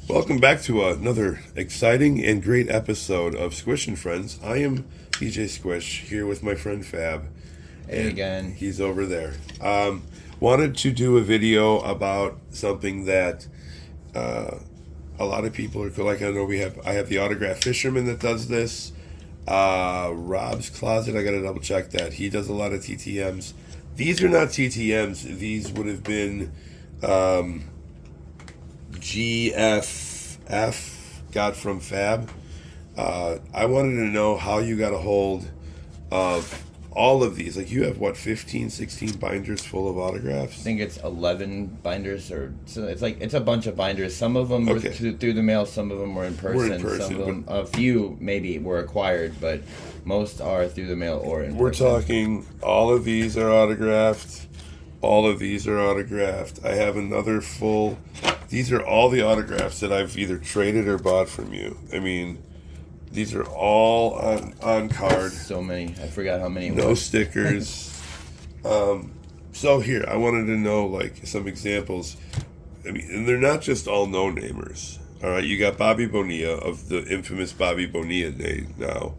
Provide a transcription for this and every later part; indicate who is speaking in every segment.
Speaker 1: Welcome back to another exciting and great episode of Squish and Friends. I am DJ Squish here with my friend Fab.
Speaker 2: Hey again.
Speaker 1: He's over there. Wanted to do a video about something that a lot of people are like. I have the Autograph Fisherman that does this. Rob's Closet. I got to double check that he does a lot of TTMs. These are not TTMs. These would have been GFF got from Fab. I wanted to know how you got a hold of all of these. Like, you have what, 15, 16 binders full of autographs?
Speaker 2: I think it's 11 binders, so it's a bunch of binders. Some of them were through the mail, some of them were in person. Some of them, a few maybe were acquired, but most are through the mail or in person.
Speaker 1: We're talking all of these are autographed. All of these are autographed. I have another full. These are all the autographs that I've either traded or bought from you. I mean, these are all on card.
Speaker 2: So many. I forgot how many.
Speaker 1: No stickers. So here, I wanted to know like some examples. I mean, and they're not just all no-namers. All right, you got Bobby Bonilla of the infamous Bobby Bonilla day now.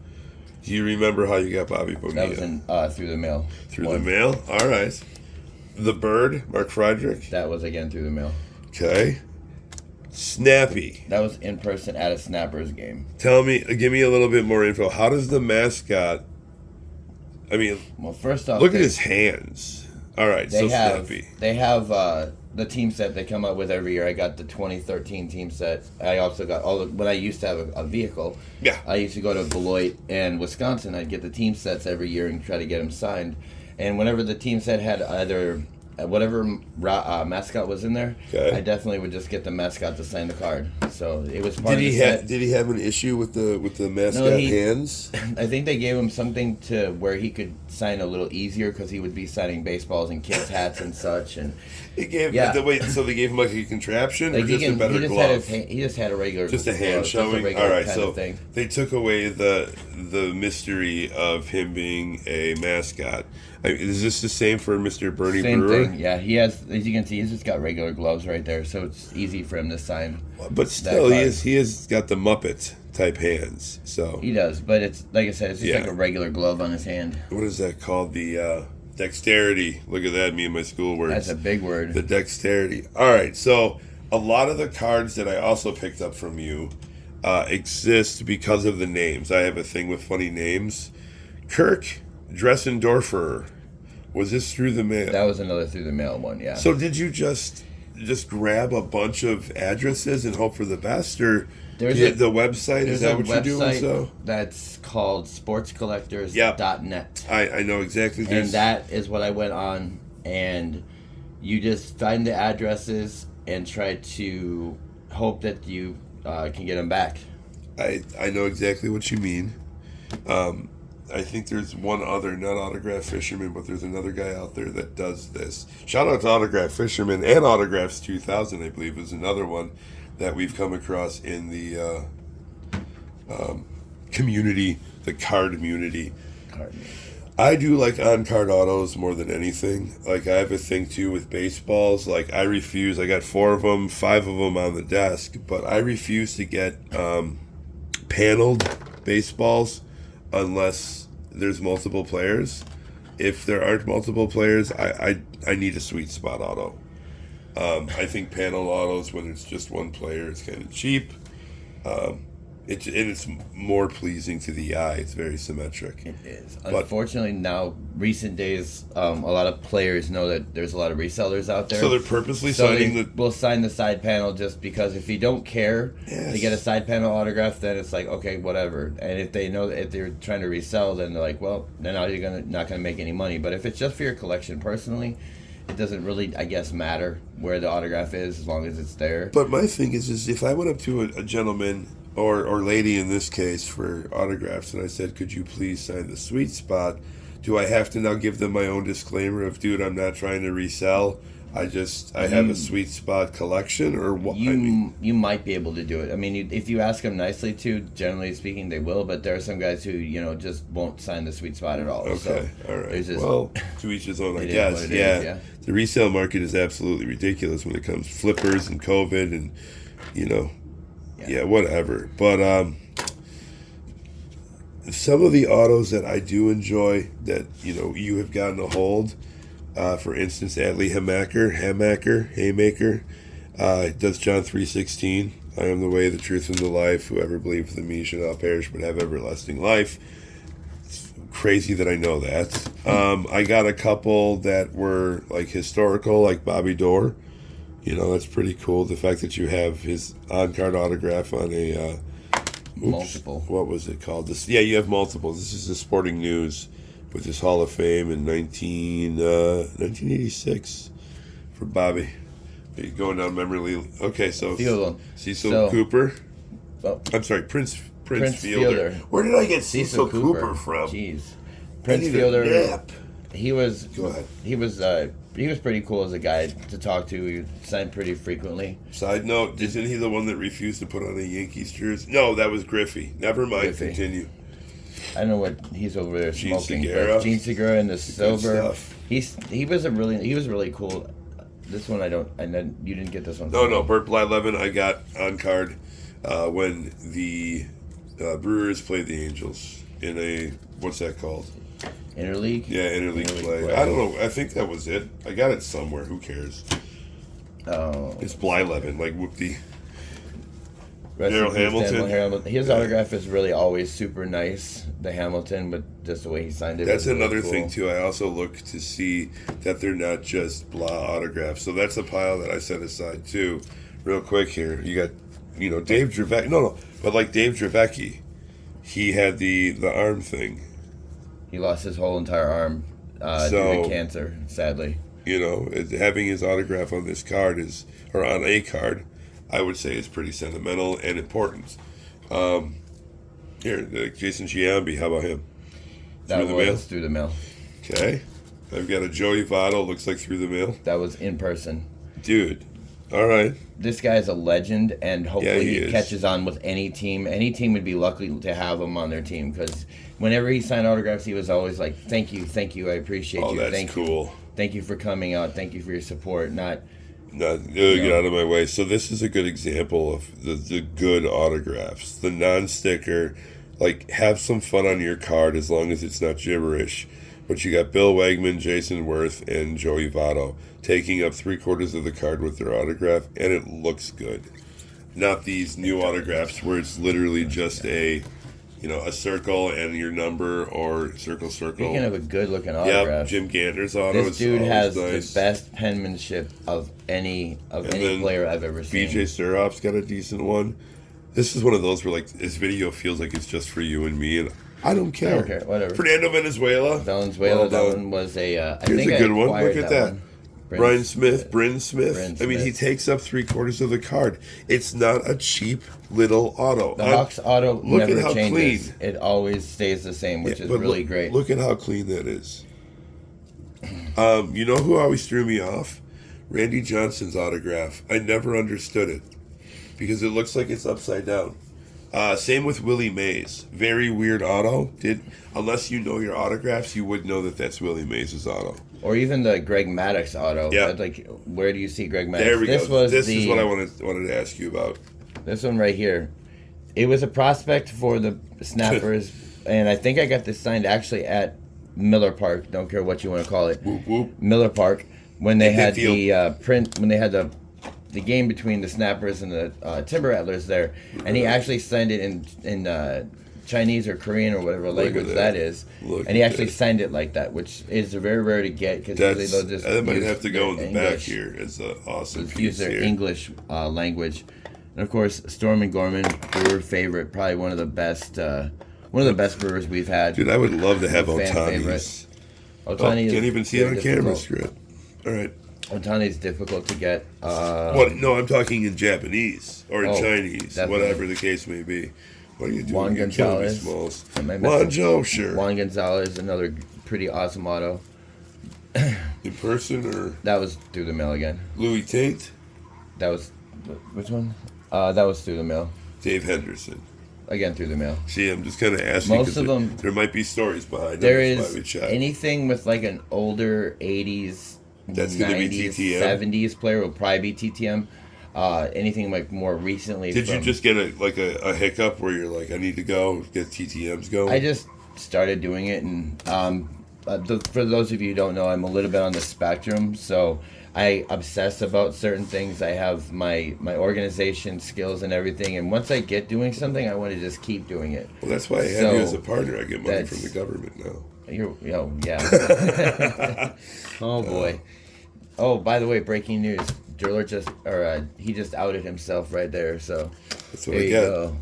Speaker 1: Do you remember how you got Bobby Bonilla?
Speaker 2: That was through the mail.
Speaker 1: Through the mail? All right. The Bird, Mark Friedrich.
Speaker 2: That was again through the mail.
Speaker 1: Okay. Snappy.
Speaker 2: That was in person at a Snappers game.
Speaker 1: Give me a little bit more info. How does the mascot? I mean,
Speaker 2: well, first off,
Speaker 1: look at his hands. All right, Snappy.
Speaker 2: They have the team set they come up with every year. I got the 2013 team set. I also got when I used to have a vehicle.
Speaker 1: Yeah.
Speaker 2: I used to go to Beloit and Wisconsin. I'd get the team sets every year and try to get them signed. And whenever the team set had either whatever mascot was in there,
Speaker 1: okay,
Speaker 2: I definitely would just get the mascot to sign the card. So it was part of the
Speaker 1: set. Did he have an issue with the mascot hands?
Speaker 2: I think they gave him something to where he could sign a little easier because he would be signing baseballs and kids' hats and such. And
Speaker 1: so they gave him like a contraption or just a better glove?
Speaker 2: He just had a regular,
Speaker 1: just a hand showing. All right, so
Speaker 2: thing.
Speaker 1: They took away the mystery of him being a mascot. Is this the same for Mr. Bernie
Speaker 2: Same
Speaker 1: Brewer?
Speaker 2: Thing. Yeah, he has. As you can see, he's just got regular gloves right there, so it's easy for him to sign.
Speaker 1: But still, he has got the Muppet type hands. So
Speaker 2: he does, but it's like I said, it's just like a regular glove on his hand.
Speaker 1: What is that called? The dexterity. Look at that, me and my school words.
Speaker 2: That's a big word.
Speaker 1: The dexterity. All right, so a lot of the cards that I also picked up from you exist because of the names. I have a thing with funny names. Kirk Dressendorfer. Was this through the mail?
Speaker 2: That was another through the mail one, yeah.
Speaker 1: So did you just grab a bunch of addresses and hope for the best, or the website? Is that what you're doing? So
Speaker 2: that's called sportscollectors.net.
Speaker 1: I know exactly this.
Speaker 2: And that is what I went on, and you just find the addresses and try to hope that you can get them back.
Speaker 1: I know exactly what you mean. I think there's one other, not Autograph Fisherman, but there's another guy out there that does this. Shout out to Autograph Fisherman, and Autographs 2000, I believe, is another one that we've come across in the community, the card community. I do like on-card autos more than anything. Like, I have a thing, too, with baseballs. Like, I refuse. I got 4 of them, 5 of them on the desk, but I refuse to get paneled baseballs unless there's multiple players. If there aren't multiple players, I need a sweet spot auto. I think panel autos, when it's just one player, it's kind of cheap. It's more pleasing to the eye. It's very symmetric.
Speaker 2: It is. Unfortunately, now, recent days, a lot of players know that there's a lot of resellers out there.
Speaker 1: So they're purposely signing
Speaker 2: we'll sign the side panel just because if you don't care to get a side panel autograph, then it's like, okay, whatever. And if they know that if they're trying to resell, then they're like, well, then you're not gonna make any money. But if it's just for your collection personally, it doesn't really, I guess, matter where the autograph is as long as it's there.
Speaker 1: But my thing is if I went up to a gentleman or lady in this case for autographs and I said, could you please sign the sweet spot, do I have to now give them my own disclaimer of, dude, I'm not trying to resell, I have a sweet spot collection, or what?
Speaker 2: You might be able to do it. I mean, if you ask them nicely to, generally speaking, they will. But there are some guys who just won't sign the sweet spot at all.
Speaker 1: Okay,
Speaker 2: so
Speaker 1: all right. Well, to each his own, I guess.
Speaker 2: Yeah.
Speaker 1: The resale market is absolutely ridiculous when it comes to flippers and COVID and Yeah, whatever. But some of the autos that I do enjoy that, you have gotten a hold, for instance, Adley Haymaker, does John 3:16. I am the way, the truth, and the life. Whoever believes in me shall not perish but have everlasting life. It's crazy that I know that. I got a couple that were like historical, like Bobby Dorr. That's pretty cool. The fact that you have his on-card autograph on a...
Speaker 2: multiple.
Speaker 1: What was it called? You have multiple. This is the Sporting News with his Hall of Fame in 1986 for Bobby. Going down memory lane. Okay, so Cecil Cooper.
Speaker 2: Oh,
Speaker 1: I'm sorry, Prince Fielder. Where did I get Cecil Cooper from?
Speaker 2: Jeez, Prince Fielder.
Speaker 1: Nap.
Speaker 2: He was.
Speaker 1: Go ahead.
Speaker 2: He was pretty cool as a guy to talk to. He signed pretty frequently.
Speaker 1: Side note: isn't he the one that refused to put on a Yankees jersey? No, that was Griffey. Never mind.
Speaker 2: Griffey.
Speaker 1: Continue.
Speaker 2: I don't know what he's over there smoking.
Speaker 1: Gene
Speaker 2: Segura and the sober.
Speaker 1: Stuff.
Speaker 2: He was really cool. This one you didn't get this one.
Speaker 1: No, Burt Blyleven I got on card when the Brewers played the Angels in a, what's that called?
Speaker 2: Interleague?
Speaker 1: Yeah, interleague play. I don't know. I think that was it. I got it somewhere. Who cares?
Speaker 2: Oh.
Speaker 1: It's Blyleven, like whoop-dee.
Speaker 2: Daryl
Speaker 1: Hamilton.
Speaker 2: His autograph is really always super nice, the Hamilton, but just the way he signed it.
Speaker 1: That's
Speaker 2: was
Speaker 1: another
Speaker 2: really cool.
Speaker 1: thing, too. I also look to see that they're not just blah autographs. So that's a pile that I set aside, too. Real quick here. You got, Dave Dravecki. No, but like Dave Dravecki, he had the arm thing.
Speaker 2: He lost his whole entire arm due to cancer, sadly.
Speaker 1: Having his autograph on this card or on a card, I would say is pretty sentimental and important. Jason Giambi, how about him?
Speaker 2: Through the mail.
Speaker 1: Okay. I've got a Joey Votto, looks like through the mail.
Speaker 2: That was in person.
Speaker 1: Dude. All right.
Speaker 2: This guy's a legend, and hopefully he catches on with any team. Any team would be lucky to have him on their team, because whenever he signed autographs, he was always like, thank you, I appreciate you.
Speaker 1: Oh, that's cool.
Speaker 2: Thank you for coming out. Thank you for your support.
Speaker 1: Get out of my way. So this is a good example of the good autographs. The non-sticker, like, have some fun on your card as long as it's not gibberish. But you got Bill Wegman, Jason Worth, and Joey Votto taking up 3/4 of the card with their autograph, and it looks good. Not these new autographs where it's literally just a circle and your number, or circle.
Speaker 2: Speaking of a good-looking autograph,
Speaker 1: Jim Gantner's auto.
Speaker 2: This dude has
Speaker 1: nice.
Speaker 2: the best penmanship of any player I've ever seen.
Speaker 1: BJ Sturroff's got a decent one. This is one of those where, like, this video feels like it's just for you and me, and I don't care.
Speaker 2: I don't care, whatever.
Speaker 1: Fernando Venezuela.
Speaker 2: That one was a...
Speaker 1: Here's a good one. Look at that.
Speaker 2: Bryn
Speaker 1: Smith.
Speaker 2: I
Speaker 1: mean, he takes up 3/4 of the card. It's not a cheap little auto.
Speaker 2: The Hawks auto never changes.
Speaker 1: Clean.
Speaker 2: It always stays the same, which is really great.
Speaker 1: Look at how clean that is. You know who always threw me off? Randy Johnson's autograph. I never understood it because it looks like it's upside down. Same with Willie Mays. Very weird auto. Unless you know your autographs, you would know that that's Willie Mays' auto.
Speaker 2: Or even the Greg Maddux auto.
Speaker 1: Yeah.
Speaker 2: Like, where do you see Greg Maddux?
Speaker 1: There we go. This is what I wanted to ask you about.
Speaker 2: This one right here. It was a prospect for the Snappers, and I think I got this signed actually at Miller Park. Don't care what you want to call it.
Speaker 1: Whoop, whoop.
Speaker 2: Miller Park, when they had the game between the Snappers and the Timber Rattlers there, and he actually signed it in Chinese or Korean or whatever language that is, and he actually signed it like that, which is very rare to get, because they'll just
Speaker 1: that might have to go in the back here as an awesome piece
Speaker 2: use their
Speaker 1: here.
Speaker 2: English language. And of course, Storm and Gorman, brewer favorite, probably one of the best brewers we've had.
Speaker 1: Dude, I would love to have Ohtani's.
Speaker 2: Ohtani
Speaker 1: can't even see it on camera. Screw it. All right.
Speaker 2: Ohtani's difficult to get.
Speaker 1: What? No, I'm talking in Japanese or in Chinese,
Speaker 2: definitely.
Speaker 1: whatever the case may be. What are you doing?
Speaker 2: Juan Gonzalez.
Speaker 1: Juan Joe, sure.
Speaker 2: Juan Gonzalez, another pretty awesome auto.
Speaker 1: In person or?
Speaker 2: That was through the mail again.
Speaker 1: Louis Tate?
Speaker 2: That was, which one? That was through the mail.
Speaker 1: Dave Henderson.
Speaker 2: Again, through the mail.
Speaker 1: See, I'm just kind of asking.
Speaker 2: Most of them.
Speaker 1: There might be stories behind
Speaker 2: there is anything with like an older 80s,
Speaker 1: that's
Speaker 2: 90s, 70s player will probably be TTM. anything like more recently.
Speaker 1: Did you just get a hiccup where you're like, I need to go get TTMs going?
Speaker 2: I just started doing it, and for those of you who don't know, I'm a little bit on the spectrum, so I obsess about certain things. I have my organization skills and everything, and once I get doing something, I want to just keep doing it.
Speaker 1: Well, that's why I have you as a partner. I get money from the government now.
Speaker 2: Yeah. Oh boy. Oh, by the way, breaking news. He just outed himself right there. So
Speaker 1: that's what I get.
Speaker 2: Go.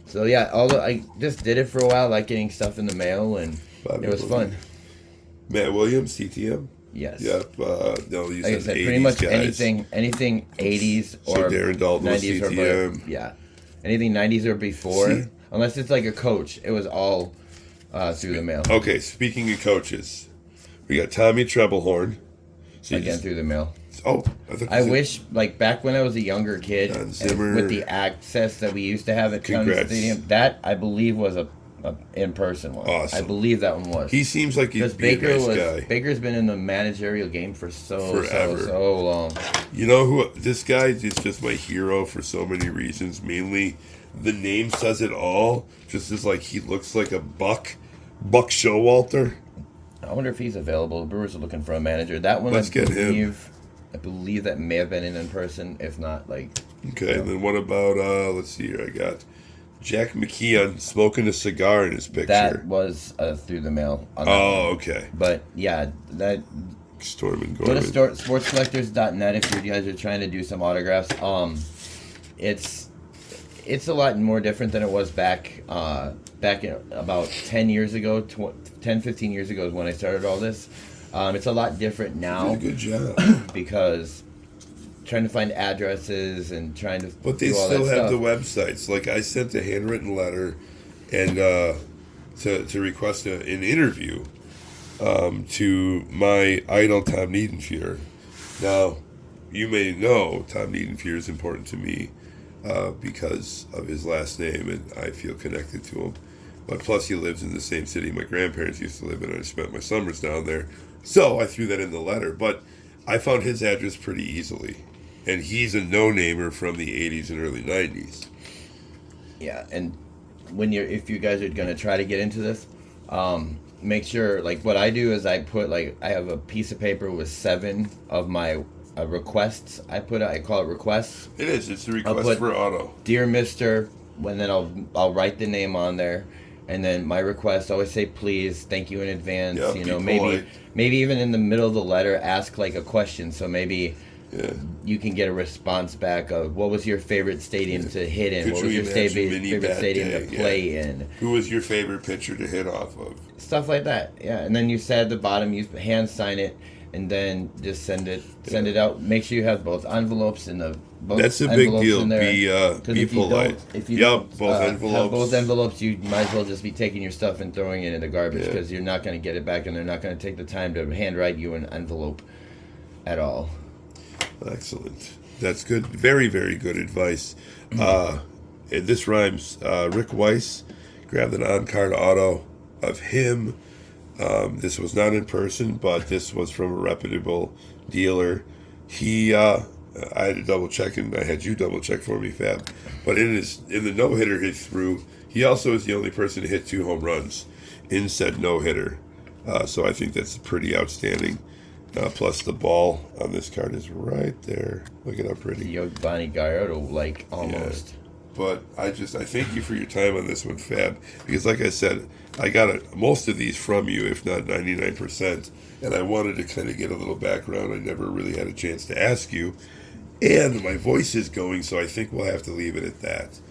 Speaker 2: So yeah, although I just did it for a while, like getting stuff in the mail, and it was fun.
Speaker 1: Matt Williams, TTM.
Speaker 2: Yes.
Speaker 1: Yep. No, these
Speaker 2: like I said, pretty much guys. anything 80s or
Speaker 1: so Darren Dalton
Speaker 2: 90s
Speaker 1: was CTM.
Speaker 2: Yeah, anything 90s or before, unless it's like a coach, it was all through the mail.
Speaker 1: Okay, speaking of coaches, we got Tommy Treblehorn.
Speaker 2: So again, through the mail.
Speaker 1: Oh,
Speaker 2: I wish, like, back when I was a younger kid, with the access that we used to have at County Stadium, that, I believe, was a in-person one.
Speaker 1: Awesome.
Speaker 2: I believe that one was.
Speaker 1: He seems like he's a nice guy.
Speaker 2: Baker's been in the managerial game for so long.
Speaker 1: You know who? This guy is just my hero for so many reasons. Mainly, the name says it all. Just as, like, he looks like a Buck Showalter.
Speaker 2: I wonder if he's available. The Brewers are looking for a manager. That one,
Speaker 1: Let's get him.
Speaker 2: I believe that may have been in person, if not, like...
Speaker 1: Okay, and then what about, let's see here, I got Jack McKeon smoking a cigar in his picture.
Speaker 2: That was through the mail.
Speaker 1: Okay.
Speaker 2: But, yeah, that...
Speaker 1: Storm
Speaker 2: go to sportscollectors.net if you guys are trying to do some autographs. It's a lot more different than it was back in about 10 years ago, 10, 15 years ago is when I started all this. It's a lot different now.
Speaker 1: You did a good job.
Speaker 2: Because trying to find addresses and trying to
Speaker 1: But they still have the websites. Like, I sent a handwritten letter and to request an interview to my idol, Tom Niedenfuhr. Now, you may know Tom Niedenfuhr is important to me because of his last name, and I feel connected to him. But plus, he lives in the same city my grandparents used to live in, and I spent my summers down there. So I threw that in the letter. But I found his address pretty easily. And he's a no-namer from the 80s and early 90s.
Speaker 2: Yeah, and if you guys are going to try to get into this, make sure, like, what I do is I have a piece of paper with 7 of my requests. I call it requests.
Speaker 1: It is. It's the request for auto.
Speaker 2: Dear Mr., and then I'll write the name on there. And then my request, always say please, thank you in advance.
Speaker 1: Yeah,
Speaker 2: maybe even in the middle of the letter, ask like a question. So maybe you can get a response back of what was your favorite stadium to hit in? What was your favorite stadium to play in?
Speaker 1: Who was your favorite pitcher to hit off of?
Speaker 2: Stuff like that. Yeah, and then you said at the bottom, you hand sign it, and then just send it out. Make sure you have both envelopes in the.
Speaker 1: That's a big deal. Be polite.
Speaker 2: If you don't
Speaker 1: envelopes.
Speaker 2: Have both envelopes, you might as well just be taking your stuff and throwing it in the garbage because you're not going to get it back, and they're not going to take the time to handwrite you an envelope at all.
Speaker 1: Excellent. That's good. Very, very good advice. This rhymes. Rick Weiss grabbed an on-card auto of him. This was not in person, but this was from a reputable dealer. I had to double check, and I had you double check for me, Fab. But in the no hitter he threw, he also is the only person to hit 2 home runs in said no hitter. So I think that's pretty outstanding. Plus the ball on this card is right there. Look at how pretty.
Speaker 2: Giovanni Gallardo, like almost.
Speaker 1: Yeah. But I thank you for your time on this one, Fab, because like I said, I got most of these from you, if not 99%, and I wanted to kind of get a little background. I never really had a chance to ask you, and my voice is going, so I think we'll have to leave it at that.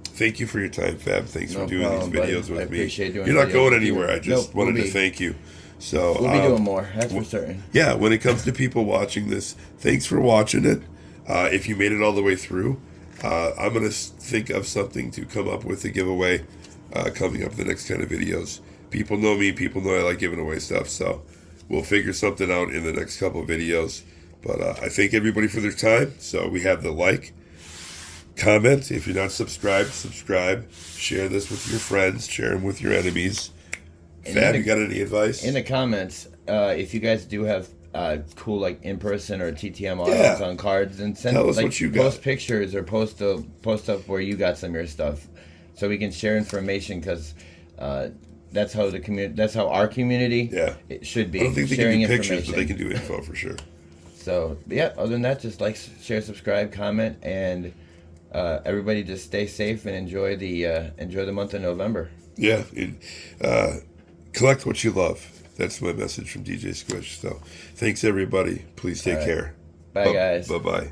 Speaker 1: Thank you for your time, Fab. Thanks for doing these videos with me.
Speaker 2: I appreciate doing.
Speaker 1: You're not going anywhere. I just wanted to thank you. So
Speaker 2: we'll be doing more. That's for certain.
Speaker 1: Yeah, when it comes to people watching this, thanks for watching it. If you made it all the way through. I'm going to think of something to come up with a giveaway coming up in the next kind of videos. People know me. People know I like giving away stuff. So we'll figure something out in the next couple of videos. But I thank everybody for their time. So we have the like, comment. If you're not subscribed, subscribe. Share this with your friends. Share them with your enemies. Fab, you got any advice?
Speaker 2: In the comments, if you guys do have cool like in person or TTM autos on cards, and send
Speaker 1: Tell us
Speaker 2: like
Speaker 1: what you got.
Speaker 2: post pictures or post up where you got some of your stuff, so we can share information, because that's how the community, that's how our community it should be.
Speaker 1: I don't think they
Speaker 2: sharing
Speaker 1: can do pictures, but they
Speaker 2: information.
Speaker 1: can do info for sure.
Speaker 2: So yeah, other than that, just like, share, subscribe, comment, and everybody just stay safe and enjoy the month of November.
Speaker 1: Yeah, collect what you love. That's my message from DJ Squish. So thanks everybody. Please take care.
Speaker 2: Bye guys.
Speaker 1: Bye bye.